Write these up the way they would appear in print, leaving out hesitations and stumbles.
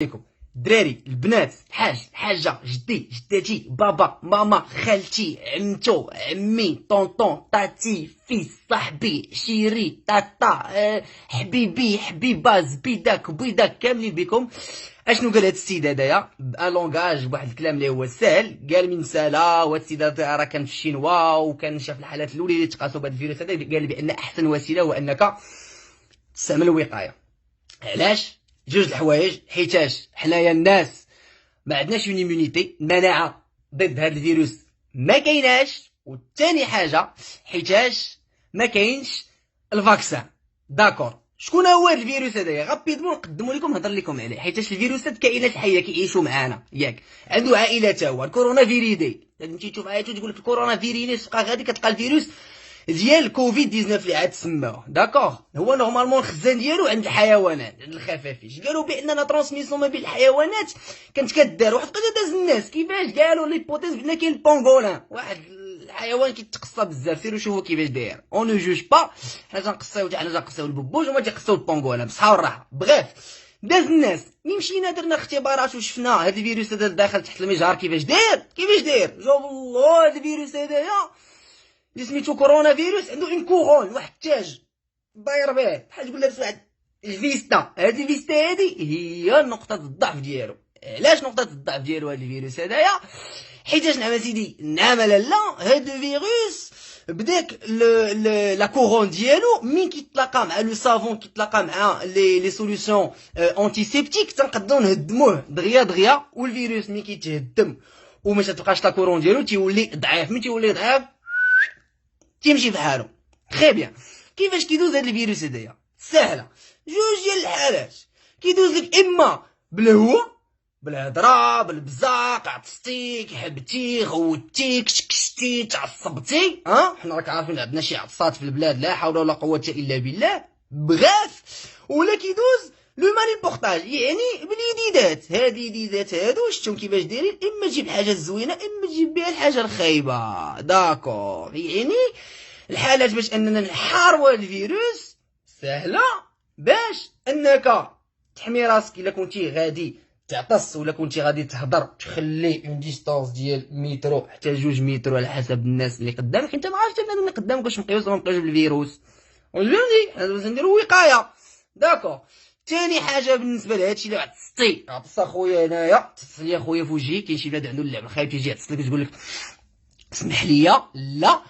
عليكم الدراري البنات الحاج الحاجه جدي جداتي بابا ماما خالتي عمتو عمي طونطون طاتي فيس صاحبي شيري طاطا حبيبي حبيبه زبيدك بيدك كاملين بكم. اشنو قال هاد السيد هدايا بان لونغاج بواحد الكلام اللي هو ساهل. قال من سالا وهاد السيد راه كان في الشينوا وكان شاف الحالات الاولى اللي تقاسوا بهذا الفيروس هذا. قال بان احسن وسيله هو انك تستعمل الوقايه. علاش؟ جوج الحوايج، حيتاش حنايا الناس ما عندناش اون ايمونيتي، المناعه ضد هذا الفيروس ما كايناش. والثاني حاجه حيتاش ما كاينش الفاكسان. داكور. شكون هو هذا الفيروس هذايا؟ غابيدمون نقدموا لكم نهضر لكم عليه، حيتاش الفيروسات كائنات حيه كيعيشوا معانا ياك، عنده عائله تا هو الكورونا فيريدي. تمشي تشوف عائلته تقول لك الكورونا فيرينيس تبقى غادي كتلقى الفيروس ديال كوفيد 19 اللي عاد تسماوه. داكوغ. هو نورمالمون الخزان ديالو عند الحيوانات عند الخفافيش. قالوا بان لا ترانسميسيون ما بين الحيوانات كانت كدار. واحد القضيه داز الناس كيفاش قالوا ليبوتيز بان كاين البونغولان، واحد الحيوان كيتقصى بزاف. سيروا شوفوا كيفاش داير. اون نو جوج با، حنا تنقصيو حنا تنقصيو الببوج وما تيقصيو البونغولان بصحه والراحه. بغيف داز الناس مشينا درنا اختبارات وشفنا هذا الفيروس هذا داخل تحت المجهر كيفاش داير. جاب الله هذا الفيروس هذايا اللي سميتو كورونا فيروس عنده اون كورون، واحد التاج داير به بحال تقول لابس واحد الفيستا. هاد الفيستا هادي هي نقطة الضعف ديالو. علاش نقطة الضعف ديالو هاد الفيروس هدايا؟ حيتاش نعم سيدي نعم لا هاد الفيروس بداك لا كورون ديالو مين كيتلاقى مع لو سافون، كيتلاقى مع لي سوليوشن اونتيسيبتيك تنقدروا نهدموه دغيا. والفيروس مين كيتهدم وما تلقاش لا كورون ديالو تيولي ضعيف. مين تيولي ضعيف تيمشي بحالو. تري بيان. كيفاش كيدوز هاد الفيروس هدايا؟ ساهله. جوج ديال الحالات كيدوز لك اما بالهواء، بالهضره، بالبزاق، عطستي، حبتي، غوتي، كشكشتي، تعصبتي. حنا راك عارفين عندنا شي عطسات في البلاد لا حول ولا قوه الا بالله. بغاف. ولا كيدوز لو ماني بورتاج، يعني باليديدات. هاد اليديدات هادو شفتهم كيفاش دايرين، اما تجيب الحاجه الزوينه اما تجيب بها الحاجه الخايبه. داكور. يعني الحالات باش اننا نحاربوا هاد الفيروس سهله، باش انك تحمي راسك. الا كنتي غادي تعطس ولا كنتي غادي تهضر تخلي اون ديستانس ديال مترو حتى 2 متر على حسب الناس اللي قدامك. انت ما عرفتش الناس اللي قدامك واش مقيوس ولا مقيوس بالفيروس. فهمتي؟ حنا باش نديرو وقايه. داكور. ثاني حاجه بالنسبه لهادشي اللي عطستي، عطس اخويا هنايا، عطس لي اخويا في وجهي. كاين شي بلاد عنده اللعب خايب تيجي يعطس لك تقول لك اسمح لي لا.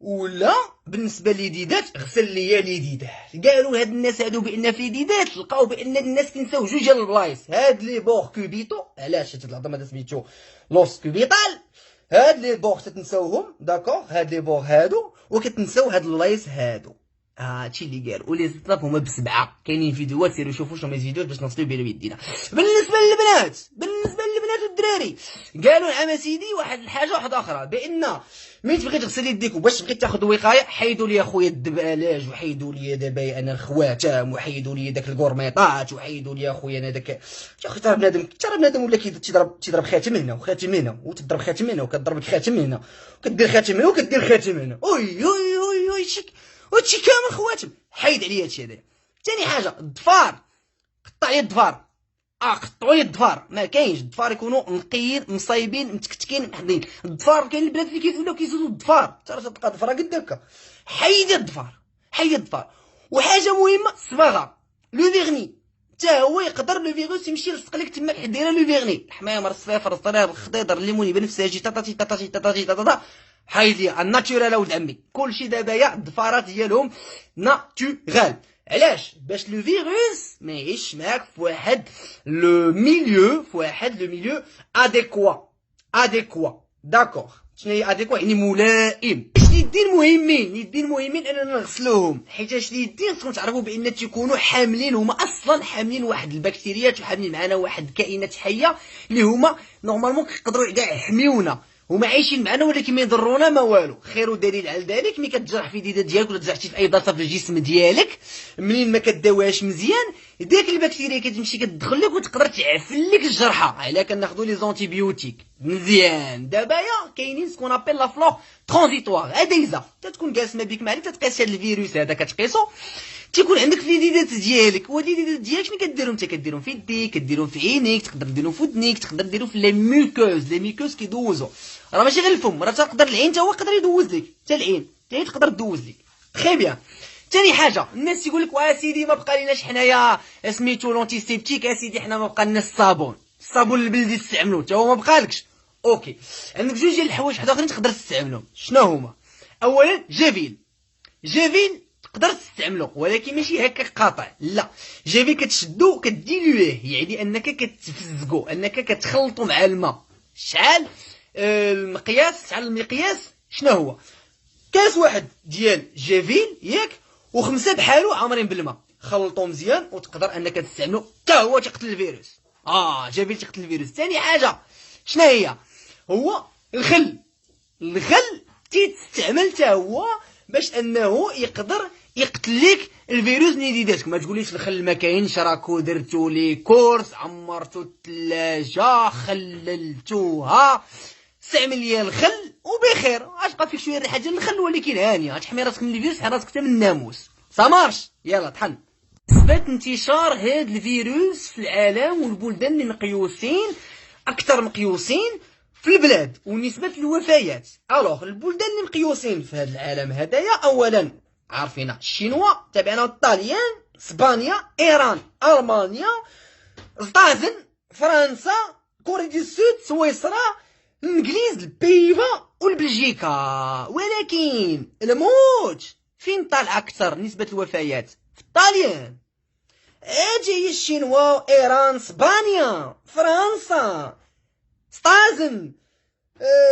ولا بالنسبه لليديدات غسل ليا اليديدات. قالوا هاد الناس هادو بان في اليديدات لقاو بان الناس كينساو جوج ديال البلايص. هاد لي بور كوبيتو، علاش هاد العظمه هذا سميتو لوس كوبيتال، هاد لي بور تتنساوهم. داكوغ. هاد لي بور هادو وكتنساو هاد البلايص هادو. هادشي اللي قال. ولي زطاف هما بسبعه. كاينين فيديوهات سيروا شوفوا شنو هما فيديوهات باش نوصلوا بهم بيدينا. بالنسبه للبنات والدراري قالوا نعم سيدي واحد الحاجه واحده اخرى، بان ملي تبغي تغسل يديك وباش تبغي تاخذ وقايه حيدوا لي اخويا الدبالاج، وحيدوا لي دابا انا الخواتم، وحيدوا لي داك الكورميطات، وحيدوا لي اخويا انا داك. ترى بنادم ولا تيضرب خاتم هنا وخاتم هنا وتضرب خاتم هنا وكضرب خاتم هنا وكدير خاتم هنا وكدير خاتم هنا. وي شيك هادشي كامل خواتم. حيد عليا هادشي هذا. ثاني حاجه الضفار، قطع لي الضفار. قطعوا لي الضفار. ما كاينش الضفار يكونوا نقيين مصايبين متكتكين محضين. الضفار كاين البنات اللي كيزولوا كيزودوا الضفار، ترى تلقى ضفره قد هكا. حيد الضفار. وحاجه مهمه الصباغه، لو فيغني حتى هو يقدر لو فيروس يمشي يلصق لك تما حديره لو فيغني. الحمامر الصفر الصرير الخضيضر الليموني بنفسجي تاتا. حيد لي الناتورال ولد عمي. كلشي دابا يا الضفارات ديالهم ناتورال. علاش؟ باش لو فيروس ما يعيش معاك في واحد لو ميليو اديكوا. داكوغ. شنو هي اديكوا؟ يعني ملائم. اليدين مهمين اننا نغسلوهم، حيتاش اليدين خصكم تعرفوا بان تيكونوا حاملين، هما اصلا حاملين واحد البكتيريات وحاملين معنا واحد الكائنات حيه اللي هما نورمالمون كيقدروا كاع يحميونا. هما عايشين معنا ولكن ما يضرونا ما والو. خير دليل على ذلك ملي كتجرح في اليدات ديالك ولا تجرحتي في اي بلاصه في الجسم ديالك، منين ما كداوهاش مزيان ديك البكتيريا كتمشي كتدخل لك وتقدر تعفن لك الجرحه. علاه كناخذوا لي زونتيبيوتيك مزيان. دابا يا كاينين سكون ابيل لا فلور ترانزيتوار. هذا اذا تتكون جالس ما بك معرفه تقيس هذا الفيروس هذا كتقيسو تيكون عندك في اليديدات ديالك. واليديدات ديالك شنو كديرهم؟ انت كديرهم في يديك، كديرهم في عينيك، تقدر ديرهم في ودنيك، تقدر ديرهم في لي ميكوز. لي ميكوز كيدوزو، راه ماشي غير الفم، راه تقدر العين تا هو يقدر يدوز لك، حتى العين تقدر تدوز لك. تري بيان. ثاني حاجه، الناس تيقول لك واه سيدي ما بقى ليناش حنايا سميتو لونتيسيبتيك، اسيدي حنا ما بقى لنا الصابون البلدي تستعملو حتى هو ما بقالكش. اوكي، عندك جوج ديال الحوايج واحد اخرين تقدر تستعملهم. شنو هما؟ اولا جافيل. جافيل تقدر تستعملو ولكن ماشي هكا قاطع، لا. جافيل كتشدو كديلويه، يعني انك كتفزقو، انك كتخلطو مع الماء. شحال المقياس شنو هو؟ كاس واحد ديال جافيل ياك، و5 بحالو عامرين بالماء، خلطو مزيان وتقدر انك تستعملو حتى هو تقتل الفيروس. جافيل تقتل الفيروس. ثاني حاجه شنو هي؟ هو الخل. الخل تيتستعمل حتى هو باش انه يقدر يقتل لك الفيروس من يديداتك. ما تقوليش الخل ما كاينش، راكو درتو لي كورس، عمرتو الثلاجه، خللتوها، استعمل ليا الخل وبخير. اش بقى فيك شويه ريحه ديال الخل ولكن هانيه، تحمي راسك من الفيروس، تحمي راسك حتى من الناموس. سامارش يلا طحن. نسبة انتشار هاد الفيروس في العالم والبلدان اللي مقيوسين، اكثر مقيوسين في البلاد، ونسبة الوفيات. الوغ البلدان اللي مقيوسين في هذا العالم هدايا، اولا عارفين الشينوا، تابعنا الطاليان، اسبانيا، ايران، المانيا، زطازن، فرنسا، كوريا دي السود، سويسرا، الانجليز، البيفا والبلجيكا. ولكن الموت فين طالع اكثر نسبة الوفيات؟ في الطاليان. اجي هي الشينوا، ايران، اسبانيا، فرنسا، ستازن،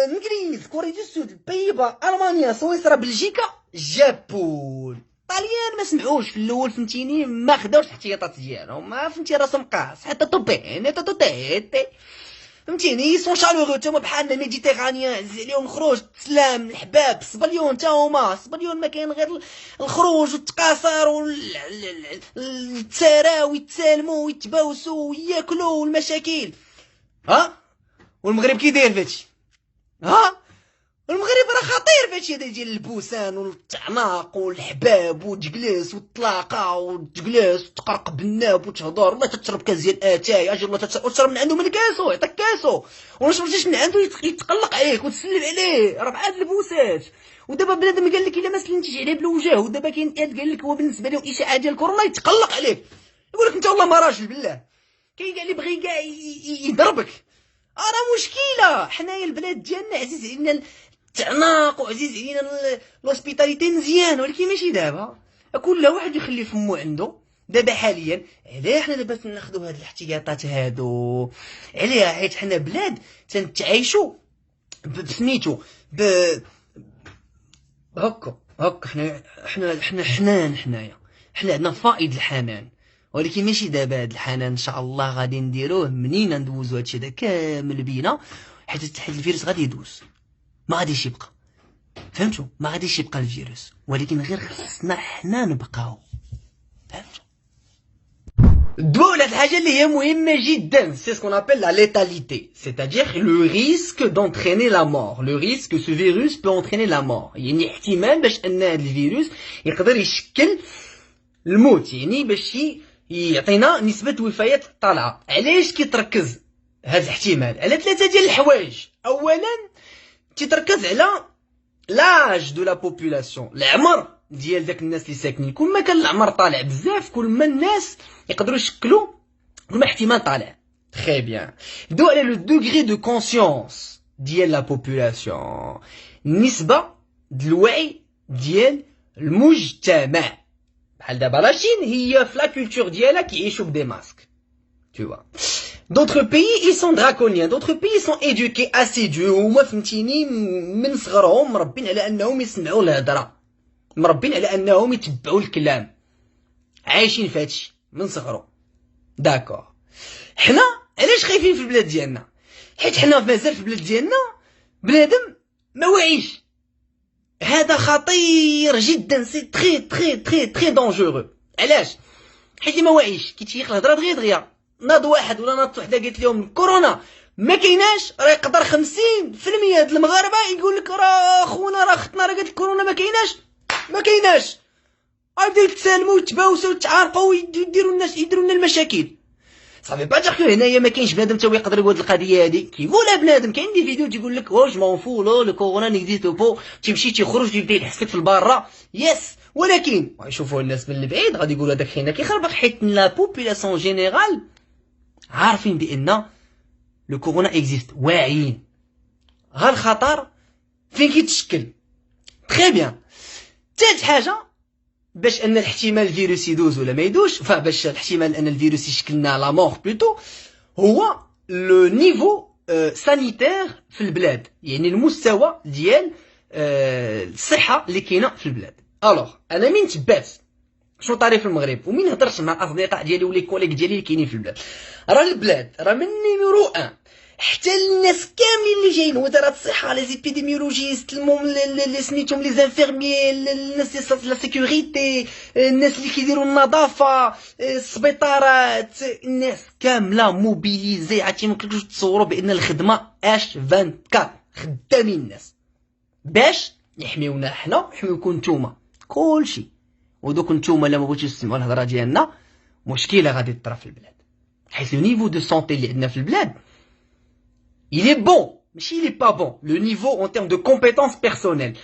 الانجليز، كوريا دي السود، البيبا، المانيا، سويسرا، بلجيكا، اليابان. الطاليان ما سمعوش في الاول، فهمتيني، ما خداوش الاحتياطات ديالهم، ما فهمتي راسهم قاص حتى طوبين حتى توتيتي، فهمتيني. سون شالوغو تما بحالنا ميديتيرانيان، عزيز عليهم الخروج، السلام، الحباب، الصبليون تا هما. الصبليون ما كاين غير الخروج والتقاصر والتساراو ويتسالموا ويتباوسوا وياكلوا والمشاكل. والمغرب كي داير فهادشي؟ المغرب راه خطير فهادشي هذا ديال البوسان والتعناق والحباب وتجلس والطلاقه وتجلس وتقرق بالناب وتهضر، والله تشرب كاس ديال اتاي، اجي الله تشرب من عنده من كاسو، يعطيك كاسو، وما شربتيش من عنده يتقلق عليك وتسلم عليه، راه بحال البوسات. ودابا بنادم قال لك الا ما سلمتيش عليه بالوجه، ودابا كاين قال لك هو بالنسبه له اشاعه ديال كورونا يتقلق عليك، يقول لك انت والله ما راجل بالله، كاين كاع اللي بغى كاع يضربك. راه مشكله. حنايا البلاد ديالنا عزيز علينا التعناق وعزيز علينا لوسبيتاليتي مزيان، ولكن ماشي دابا. كل واحد يخلي فمو عنده. دابا حاليا علاه حنا دابا تناخذوا هاد الاحتياطات هادو؟ علاه؟ حيت حنا بلاد تنتعايشوا بسميتو هكا حنا حنان. حنا عندنا فائض الحنان، ولكن ماشي دابا. هاد الحنان ان شاء الله غادي نديروه منين ندوزو هادشي هذا كامل بينا، حيت الفيروس غادي يدوز، ما غاديش يبقى. فهمتوا؟ ما غاديش يبقى الفيروس، ولكن غير خصنا حنا نبقاو. فهمتوا؟ الدواء هاد الحاجه اللي هي مهمه جدا، سي سكون ابل لا ليتاليتي، c'est-à-dire le risque d'entraîner la mort. le risque que ce virus peut entraîner la mort، يعني احتمال باش ان هاد الفيروس يقدر يشكل الموت، يعني باش يعطينا نسبة وفيات طالعة. علاش كيتركز هذا الاحتمال؟ على 3 ديال الحوايج. اولا تيتركز على لاج دو لا بوبولاسيون، العمر ديال داك الناس اللي ساكنين. كل ما كان العمر طالع بزاف، كل ما الناس يقدروا يشكلوا، كل ما احتمال طالع. تري بيان. دو على لو دوغري دو كونسيونس ديال لا بوبولاسيون، النسبة ديال الوعي ديال المجتمع. بحال دابا لاشين هي في لا كولتور ديالها كيعيشوا بدي ماسك، tu vois. D'autres pays ils sont draconiens, d'autres pays ils sont éduqués assidus، هما فهمتيني من صغرهم مربين على انهم يسمعوا الهضره، مربين على انهم يتبعوا الكلام، عايشين في هادشي من صغرهم. داكور. حنا علاش خايفين في البلاد ديالنا؟ حيت حنا مازال في البلاد ديالنا بنادم ما واعيش. هذا خطير جدا، سي تري تري تري تري دونجورو. علاش؟ حيت ما واعيش كيتيق الهضره دغيا ناض واحد ولا ناضت وحده قالت لهم كورونا ما كايناش، راه يقدر 50% د المغاربه يقول لك راه خونا راه اختنا راه قالت كورونا ما كايناش. غيبداو يتسالموا ويتباوسوا ويتعارقوا ويديروا لنا المشاكل. صافي با تاع هنايا ما كاينش بنادم تا يقدر يقول القضيه هذه كيقولها بنادم. كاين دي فيديو تيقول لك واش مون فو لو كورونا نيكزيست بو، تيمشي تيخرج تيبدا يحس لك في البارة يس. ولكن يشوفوا الناس من البعيد غادي يقولوا هذاك حنا كيخربق، حيت لا بوبولاسيون جينيرال عارفين بان لو كورونا اكزيست، واعيين غير الخطر فين كيتشكل. تري بيان. ثالث حاجه باش ان الاحتمال الفيروس يدوز ولا ما يدوش، فباش الاحتمال ان الفيروس يشكلنا لا مور بلوتو، هو لو نيفو سانيتير في البلاد، يعني المستوى ديال الصحه اللي كاينه في البلاد. الوغ انا من تبات شنو طاري في المغرب ومين هضرت مع الاصدقاء ديالي ولا كوليك ديالي اللي كاينين في البلاد، راه البلاد راه من نيميرو 1 حتى الناس كاملين اللي جايين، وزاره الصحه، لي زيبيديميولوجيست، اللي سميتهم لي زانفيرميي، الناس ديال لا سيكوريتي، الناس اللي كيديروا النظافه، السبيطارات، الناس كامله موبيليزي. عرفتي ما كنتوش تصوروا بان الخدمه اش 24 خدامين الناس باش يحميونا حنا ويحميوكم نتوما كلشي. ودوك نتوما الا ما بغيتوش تسمعوا الهضره ديالنا مشكله غادي تطرا في البلاد، حيت لو نيفو دو سونتي اللي عندنا في البلاد il est bon, mais il est pas bon, le niveau en termes de compétences personnelles,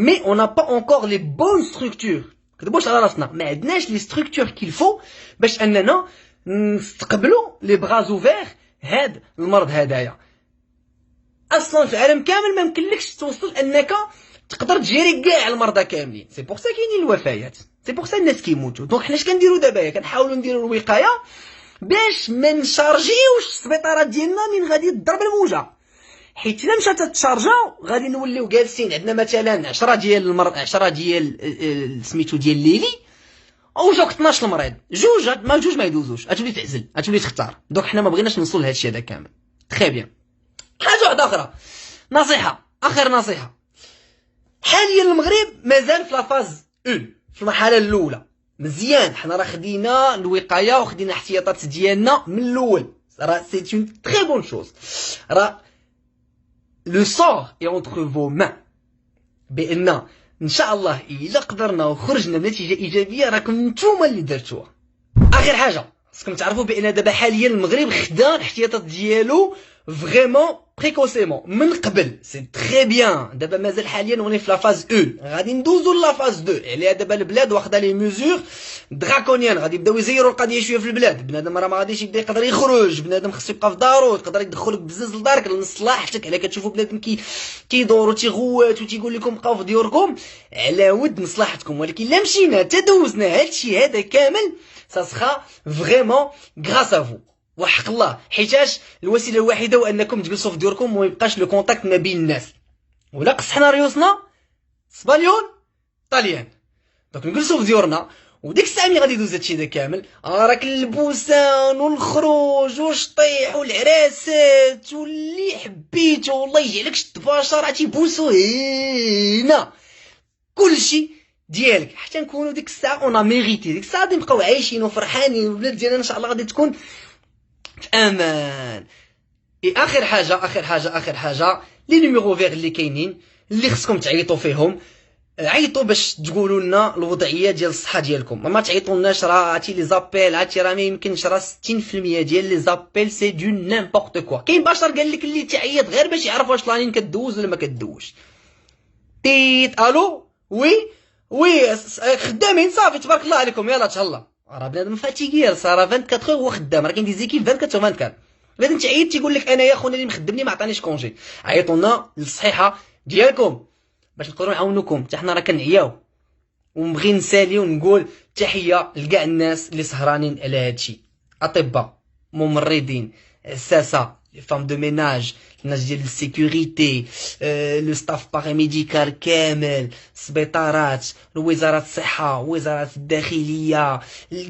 mais on n'a pas encore les bonnes structures. كتبوش على راسنا ما عندناش لي ستركتور كيلفو باش اننا نستقبلوا لي بغاز اوفير هاد المرض هدايا. اصلا في العالم كامل ما يمكنلكش توصل انك تقدر تجيري كاع المرضى كاملين. سي بور سا كاينين الوفيات، سي بور سا الناس كيموتوا. دونك حنا اش كنديروا دابا؟ كنحاولوا نديروا الوقايه باش ما نشارجيوش السبيطارات ديالنا من غادي تضرب الموجه، حيت الا مشات تشارجاو غادي نوليو جالسين عندنا مثلا 10 ديال المرض، 10 ديال سميتو ديال الليلي، او جوك 12 المريض، جوج ما يدوزوش، غتولي تعزل، غتولي تختار. دونك حنا ما بغيناش نوصل لهذا الشيء هذا كامل. تري بيان. حاجه واحده اخرى، نصيحه، اخر نصيحه. حاليا المغرب مازال في لافاز 1، في المرحله الاولى. مزيان، حنا راه خدينا الوقايه وخدينا الاحتياطات ديالنا من الاول، راه سي اون تري بون شوز. راه لو سور اي اونتر فو مان، بان ان شاء الله الا قدرنا وخرجنا بنتيجه ايجابيه راكم نتوما اللي درتوها. اخر حاجه خصكم تعرفوا بان دابا حاليا المغرب خدا الاحتياطات ديالو فريمون بريكوسيمون من قبل. سي تري بيان. دابا مازال حاليا وني في لافاز 1، غادي ندوزو لافاز 2. عليها دابا البلاد واخده لي ميزور دراكونيان، غادي يبداو يزيروا القضيه شويه في البلاد. بنادم راه ما غاديش يبدا يقدر يخرج، بنادم خصو يبقى في دارو، يقدر يدخلك بزز لدارك لمصلحتك. على كتشوفوا بنادم كيدور وتيغوات وتيقول لكم بقاو في ديوركم على ود مصلحتكم، ولكن لا مشينا تدوزنا هادشي هذا كامل ساسخا فريمون غراس افو وحق الله، حيتاش الوسيله الوحيده هو انكم تجلسوا في ديوركم وما يبقاش لو كونتاكت ما بين الناس. ولا قصحنا ريوسنا سبانيول طاليان، دونك نجلسوا في ديورنا. وديك الساعه ملي غادي يدوز هادشي دا كامل، راك البوسان والخروج والشطيح والعراسات واللي حبيتو والله يجعلك شد بشر تيبوسو هنا كلشي ديالك، حتى نكونوا ديك الساعه اون ميريتي. ديك الساعه غادي نبقاو عايشين وفرحانين، والبلاد ديالنا ان شاء الله غادي تكون في امان. اخر حاجه لي نيميرو فيغ اللي كاينين اللي خصكم تعيطوا فيهم، عيطوا باش تقولوا لنا الوضعيه ديال الصحه ديالكم. ما تعيطولناش راه عرفتي لي زابيل، عرفتي راه ما يمكنش، راه 60% ديال لي زابيل سي دو نيمبورط كوا. كاين بشر قال لك اللي تعيط غير باش يعرف واش لانين كدوز ولا ما كدوش. تيت الو وي خدامين صافي تبارك الله عليكم يلا تهلا. راه بنادم فاتيكي، راه 24 هو خدام، راه كاين دي زيكيب 24 بنادم تعيط تيقول لك انايا خونا اللي مخدمني ما عطانيش كونجي. عيطوا لنا للصحيحه ديالكم باش نقدروا نعاونوكم. حتى حنا راه كنعياو ونبغي نسالي ونقول تحيه لكاع الناس اللي سهرانين على هادشي، اطباء، ممرضين، عساسه، لي فام دو ميناج، الناس ديال السيكوريتي، لو ستاف باراميديكال كامل، السبيطارات، وزاره الصحه، وزاره الداخليه،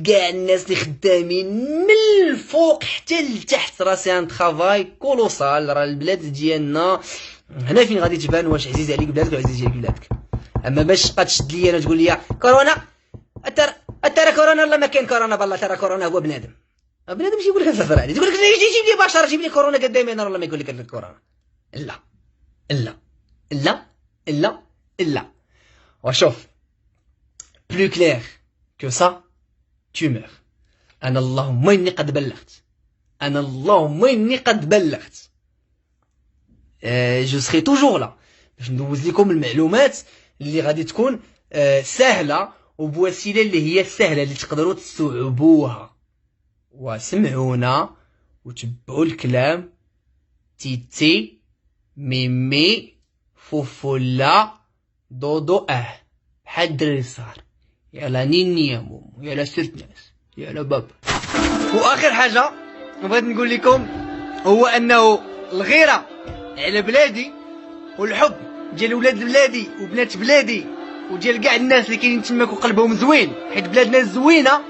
كاع الناس اللي خدامين من الفوق حتى لتحت. راه سي ان ترافاي كولوسال. راه البلاد ديالنا هنا فين غادي تبان واش عزيز عليك بلادك ولا عزيز عليك بلادك. اما باش تبقى تشد لي انا تقول لي كورونا، ترى كورونا والله ما كاين كورونا، بالله ترى كورونا هو بنادم. بنادم يجي يقول لك الفرع عليه، تقول لك جيب لي بشر، جيب لي كورونا قدامي انا، والله ما يقول لك كورونا. لا لا لا لا لا. وشوف بلو كلير que ça, tu meurs. أنا اللهم إني قد بلغت. أنا اللهم إني قد بلغت. جو سخي توجور لا باش ندوز لكم المعلومات اللي غادي تكون سهلة وبوسيلة اللي هي سهلة اللي تقدروا تستوعبوها. وسمعونا وتبعوا الكلام. تيتي ميمي فوفولا دودو بحال الدراري الصغار. يلا نيني يا مومو، يلا سيرت ناس، يلا بابا. واخر حاجه بغيت نقول لكم هو انه الغيره على بلادي والحب ديال ولاد بلادي وبنات بلادي وديال كاع الناس اللي كاينين تماك وقلبهم زوين، حيت بلادنا زوينه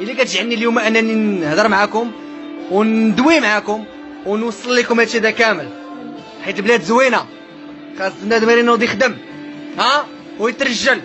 اللي كتجعلني اليوم انني نهضر معكم وندوي معكم ونوصل لكم هادشي هذا كامل، حيت بلاد زوينه خاص بنادم ينوض يخدم ويترجل